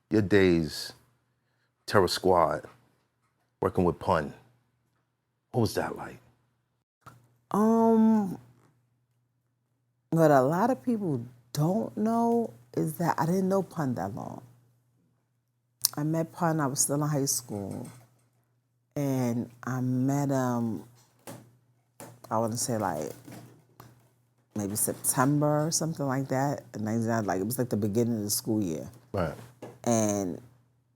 your days, Terror Squad, working with Pun. What was that like? What a lot of people don't know is that I didn't know Pun that long. I met Pun, I was still in high school. And I met him, I want to say like maybe September or something like that, in 99, like it was like the beginning of the school year. Right. And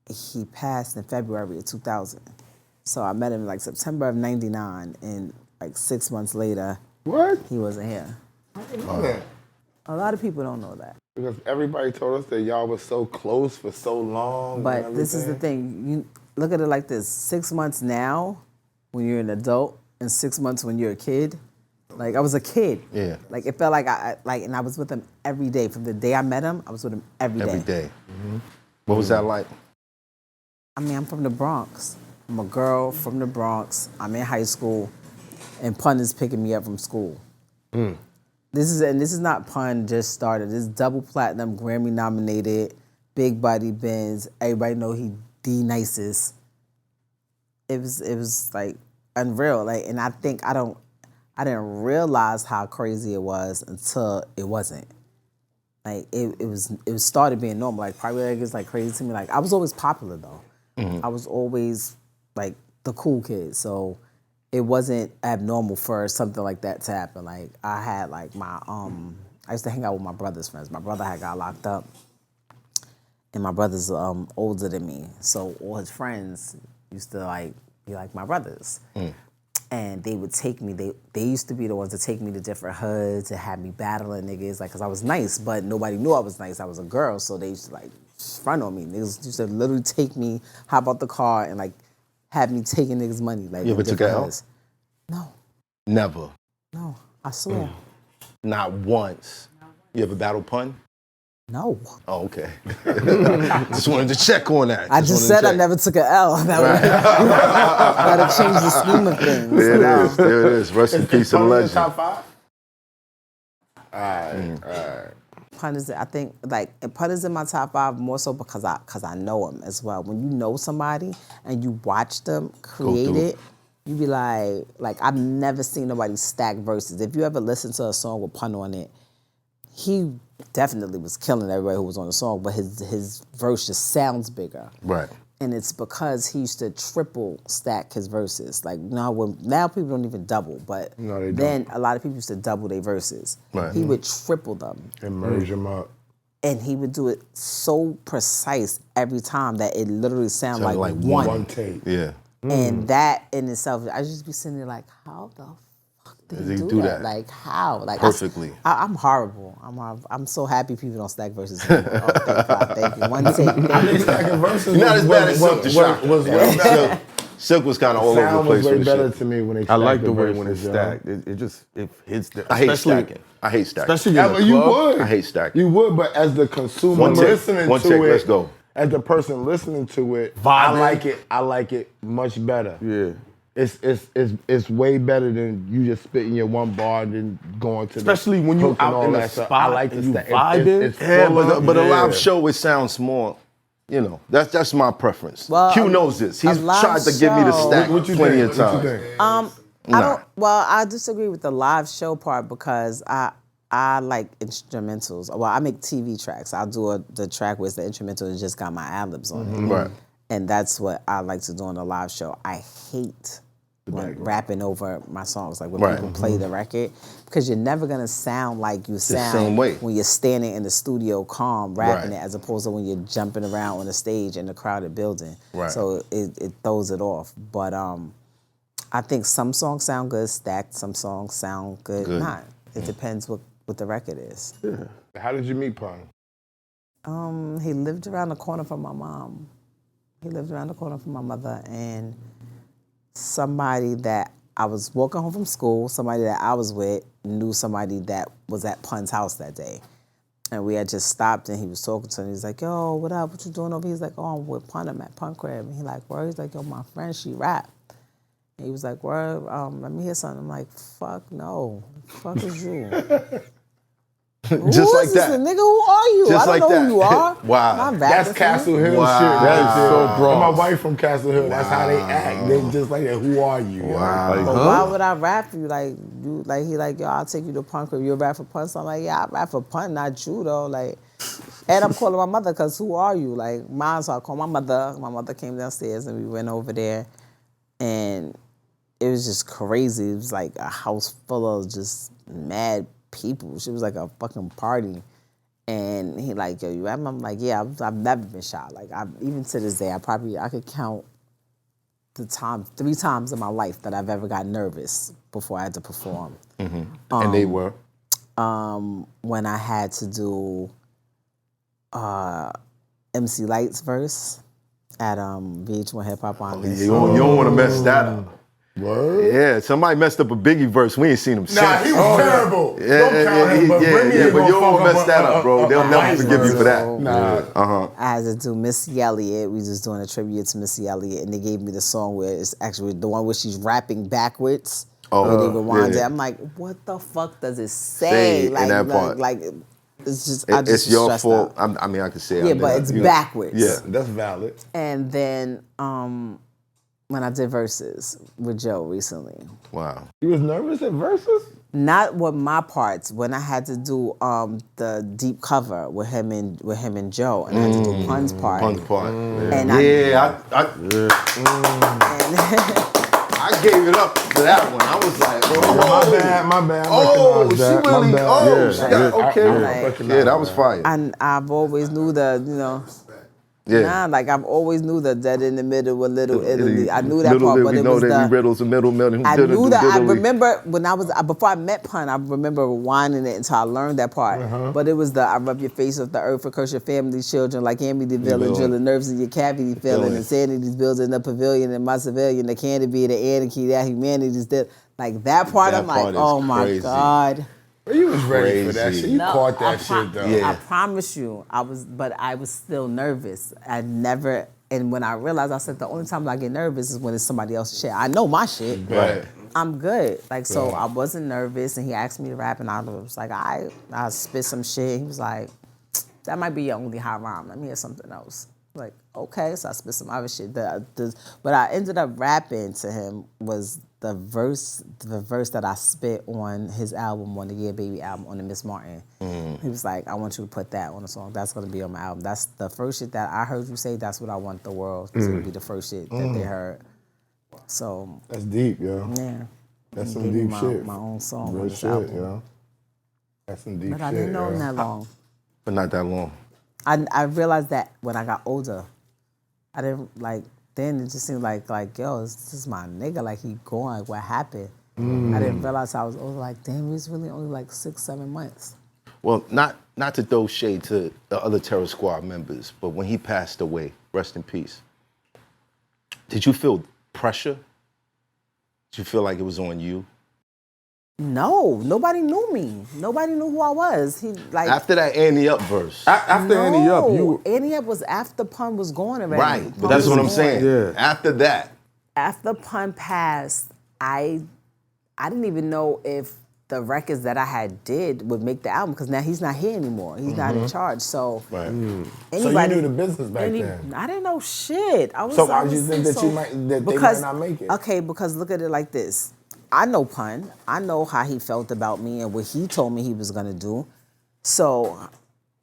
he passed in February of 2000. So I met him like September of 99, and like 6 months later, he wasn't here. I didn't know that. A lot of people don't know that. Because everybody told us that y'all was so close for so long. But this is the thing, you look at it like this, 6 months now, when you're an adult, and 6 months when you're a kid. Like, I was a kid. Yeah. Like, it felt like and I was with him every day. From the day I met him, I was with him every day. Every day. Mm-hmm. What was that like? I mean, I'm from the Bronx. I'm a girl from the Bronx. I'm in high school, and Pun is picking me up from school. This is not Pun just started. This is double platinum, Grammy nominated, big body Benz. Everybody know he the nicest. It was like unreal. Like, and I think I didn't realize how crazy it was until it wasn't. Like it started being normal. Like probably like it's like crazy to me. Like I was always popular though. I was always like the cool kid. So it wasn't abnormal for something like that to happen. Like I had like my I used to hang out with my brother's friends. My brother had got locked up, and my brother's older than me. So all his friends used to like be like my brothers. And they would take me, they used to be the ones to take me to different hoods and have me battling niggas, like, cause I was nice, but nobody knew I was nice. I was a girl, so they used to like front on me. Niggas used to literally take me, hop out the car and like have me taking niggas' money. Like, You ever took a L? No. Never. No, I swear. Not once. You ever battle Pun? No. Oh, okay. Just wanted to check on that. I just said I never took an L. That would change the scheme of things. There it is. Rest in peace and legend. Top 5? All right. Pun is, I think, like, Pun is in my top 5 more so because I know him as well. When you know somebody and you watch them create it, you be like I've never seen nobody stack verses. If you ever listen to a song with Pun on it, he definitely was killing everybody who was on the song, but his verse just sounds bigger. Right. And it's because he used to triple stack his verses. Like now people don't even double, but then a lot of people used to double their verses. Right. He would triple them. And merge them up. And he would do it so precise every time that it literally sounded like one. One take. Yeah. And that in itself, I just be sitting there like, how the fuck did he do that? Like how? Like perfectly. I'm horrible. I'm so happy people don't stack verses anymore. Oh, thank God, thank you. One take. Stacking verses Not as bad as Silk the Shocker. Silk was kind of all over the place. Sound was way with better shit. to me when they I stacked like the way verses, when it's yo. stacked. It hits the. I hate stacking. I hate stacking. Especially in the You club. would. I hate stacking. You would, but as the consumer One take. listening One to take, it, let's go. As the person listening to it, Vibing. I like it much better. Yeah. It's way better than you just spitting your one bar and then going to Especially when you hook and out all in the that stuff. spot I like and the you stack. vibing. It's Yeah, full but a of- live show, it sounds more, you know, that's my preference. Well, Q knows this. He's live tried to give me the show- stack What you plenty think? of What you times. think? I disagree with the live show part because I like instrumentals. Well, I make TV tracks. I'll do the track where it's the instrumental and just got my ad-libs on it. Right. And that's what I like to do on a live show. I hate when rapping over my songs, like when people play the record, because you're never gonna sound like you sound same way. when you're standing in the studio calm rapping Right. it, as opposed to when you're jumping around on the stage in a crowded building. Right. So it throws it off. But I think some songs sound good stacked, some songs sound good not. It depends what the record is. How did you meet Pun? He lived around the corner from my mom. He lived around the corner from my mother, and somebody that I was walking home from school, somebody that I was with knew somebody that was at Pun's house that day. And we had just stopped and he was talking to him. He's like, yo, what up? What you doing over here? He's like, oh, I'm with Pun. I'm at Pun crib. And he like, where? He's like, yo, my friend, she rap. And he was like, where? Let me hear something. I'm like, fuck no. Fuck is you? Just like is that. this nigga? Who are you? Just I don't like know who you that. are. Wow. I'm not That's rapping for you. Castle Hill Wow. shit. That is so And Bronx. my wife from Castle Hill. That's how they act. They just like that. Who are you? Wow. Like, But huh? why would I rap for you? He like, yo, I'll take you to Punk or you'll rap for Punk. So I'm like, yeah, I rap for Punk, not you though. Like, and I'm calling my mother because who are you? Like, mine, so I called my mother. My mother came downstairs and we went over there, and it was just crazy. It was like a house full of just mad people. She was like a fucking party. And he like, yo, you rap? I'm like, yeah, I've never been shot. Like, even to this day, I could count the time 3 times in my life that I've ever got nervous before I had to perform. And they were? When I had to do MC Light's verse at VH1 Hip Hop on this. You don't want to mess that up. Word? Yeah, somebody messed up a Biggie verse. We ain't seen him since. Nah, he was terrible. Yeah, Don't count him, but Remy ain't but you don't gonna want to fuck mess that up, bro. They'll never forgive you for that. Nah. I had to do Missy Elliott. We just doing a tribute to Missy Elliott, and they gave me the song where it's actually the one where she's rapping backwards. Where they rewind it. I'm like, what the fuck does it say? In that part. Like, it's just It's your stressed fault. out. I mean, I could say it. Yeah, but it's backwards. Yeah. That's valid. And then when I did verses with Joe recently. Wow. You was nervous at Versus? Not with my parts. When I had to do the deep cover with him and Joe, and I had to do Pun's part. Pun's part. And I gave it up for that one. I was like, oh, My bad. Oh, she really, okay. Like, Yeah, that was fire. And I've always knew Yeah. Nah, like I've always knew that in the middle with Little Italy. I knew that Little part, did but we it know was that we riddles the middle. I knew that. I remember when I was before I met Pun. I remember rewinding it until I learned that part. But it was I rub your face off the earth and curse your family, children like Amityville and drilling nerves in your cavity, feeling insanity's building a pavilion in my civilian. The canopy, the anarchy, that humanity's dead. Like that part, That I'm part like, is oh my crazy. God. You was ready for that Crazy. shit. You No, caught that shit though. Yeah. I promise you, I was still nervous. And when I realized, I said the only time I get nervous is when it's somebody else's shit. I know my shit. Right. I'm good. Like, so I wasn't nervous, and he asked me to rap, and I was like, I spit some shit. He was like, that might be your only high rhyme. Let me hear something else. Like, okay, so I spit some other shit. But I ended up rapping to him was the verse that I spit on his album, on the Yeah Baby album, on the Miss Martin. He was like, I want you to put that on the song. That's gonna be on my album. That's the first shit that I heard you say. That's what I want the world to be the first shit that they heard. So That's deep, yo. yeah, That's Give some me deep my, shit. My own song Real on this shit, album. yo. That's some deep But shit, I didn't know him yo. that long. But not that long. I realized that when I got older. I didn't then it just seemed like yo, this is my nigga, like he going, like what happened? I didn't realize I was older, like damn, he's really only like 6-7 months. Well, not to throw shade to the other Terror Squad members, but when he passed away, rest in peace, did you feel pressure? Did you feel like it was on you? No, nobody knew me. Nobody knew who I was. After that Annie Up verse. After Annie Up, Annie Up was after Pun was gone already. Right, but Pun that's was what I'm gone. saying. Yeah. After that. After Pun passed, I didn't even know if the records that I had did would make the album because now he's not here anymore. He's not in charge. So Right. So you knew the business back then. I didn't know shit. So why did you think that they might not make it? Okay, because look at it like this. I know Pun. I know how he felt about me and what he told me he was gonna do. So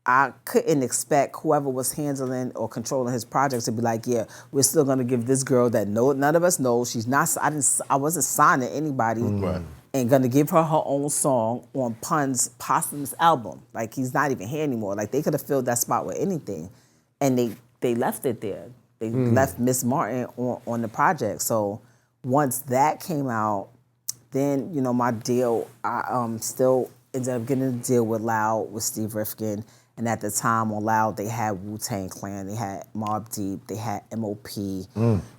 I couldn't expect whoever was handling or controlling his projects to be like, yeah, we're still gonna give this girl that none of us know. She's not. I wasn't signing anybody. Right. And gonna give her own song on Pun's posthumous album. Like he's not even here anymore. Like they could have filled that spot with anything, and they left it there. They left Miss Martin on the project. So once that came out, then my deal. I still ended up getting a deal with Loud with Steve Rifkin. And at the time on Loud, they had Wu-Tang Clan, they had Mobb Deep, they had M.O.P.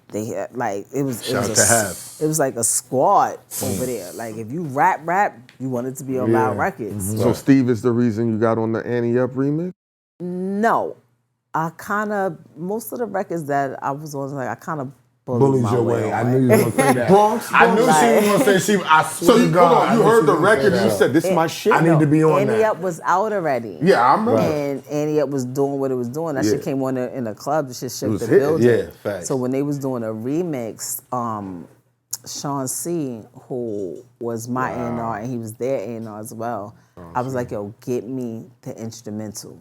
They had it was like a squad over there. Like if you rap, you wanted to be on Loud Records. So Steve is the reason you got on the Annie Up remix? No, most of the records that I was on, I kind of Bullies my your way. I on. knew you were gonna say that. Bronx, I knew Bronx. she was gonna say she. I swear So to you, God. hold on, I you knew heard she the was gonna record say and you that. said, this is my shit? I need to be on Annie that. Up was out already. Yeah, I remember. And Annie Up was doing what it was doing. That Yeah. shit came on in the club. The shit shook was the hitting. building. Yeah, facts. So when they was doing a remix, Sean C, who was my A&R, and he was their A&R as well, I was like, yo, get me the instrumental.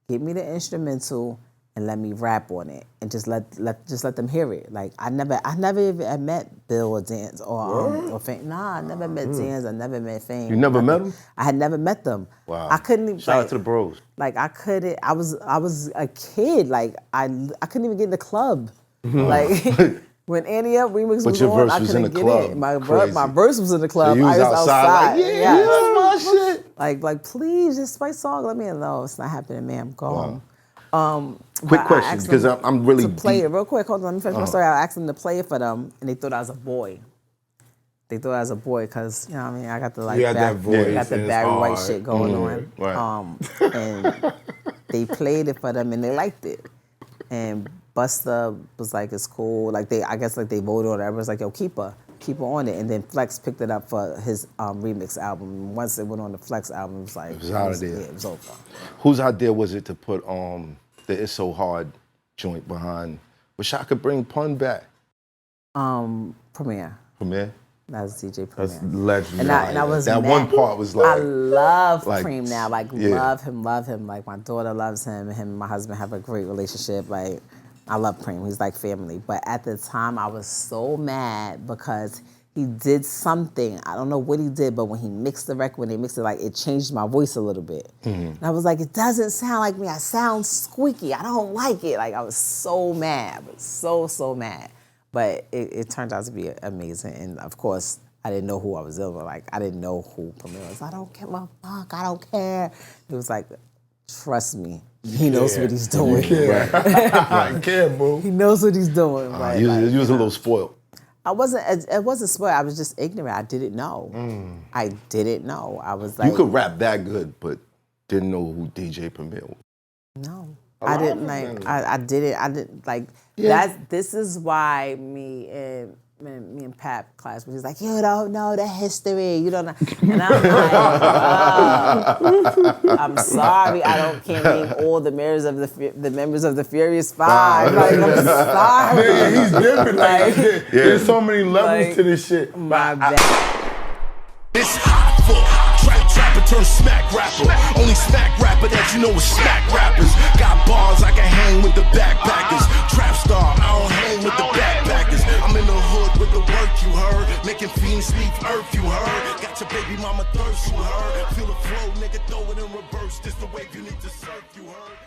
Get me the instrumental and let me rap on it, and just let them hear it. Like I never even met Bill or Dance or Fame. Nah, I never met Dance. I never met Fame. You never met them? I had never met them. Wow. I couldn't even. Shout out to the bros. Like I couldn't. I was a kid. Like I couldn't even get in the club. Like when Annie Up remix But was your on, verse I was couldn't in the get club. in. My Crazy. verse was in the club. you was I was outside like, yeah, Yes. that's my shit. Like please, just my song. Let me know. It's not happening, man. I'm gone. Quick But I question, asked because them I'm really to play deep. it real quick. Hold on, let me finish my story. I asked them to play it for them, and they thought I was a boy. They thought I was a boy because you know what I mean. I got the like You had that voice, got the and it's Barry White hard. shit going on. Right. And they played it for them, and they liked it. And Busta was like, "It's cool." Like I guess like they voted on it. Everyone's like, "Yo, keep her on it." And then Flex picked it up for his remix album. And once it went on the Flex album, it was like It was out of there. Yeah, it was over. Whose idea was it to put the It's So Hard joint behind? Wish I could bring Pun back. Premier. Premier? That was DJ Premier. That's legendary. And I was That mad. one part was like, I love like, Cream now. Like yeah. love him. Like my daughter loves him. Him and my husband have a great relationship. Like I love Cream. He's like family. But at the time I was so mad because he did something. I don't know what he did, but when he mixed the record, when they mixed it, like it changed my voice a little bit. And I was like, it doesn't sound like me. I sound squeaky. I don't like it. Like I was so mad. I was so mad. But it turned out to be amazing. And of course, I didn't know who I was dealing with. Like, I didn't know who Premier was. I don't give a fuck. I don't care. It was like, trust me. He knows what he's doing. I care, boo. He knows what he's doing. Right? you was a little spoiled. I wasn't spoiled. I was just ignorant. I didn't know. I didn't know. I was like, You could rap that good, but didn't know who DJ Premier was. no. I didn't like. I didn't like. This is why me and Pap class was like, you don't know the history. You don't know. And I'm like, I'm sorry. I can't name all the members of the Furious Five. Like, I'm sorry. Yeah, he's different. Like, there's so many levels Like, to this shit. My bad. It's hot for trapper turn smack rapper. Only smack rapper that you know is smack rappers. Got bars I can hang with the backpackers. Trap star, I don't hang with the backpackers. I'm in the hood with the work you heard. Making fiends leave earth you heard. Got your baby mama thirst you heard. Feel the flow, nigga, throw it in reverse. This the wave you need to surf you heard.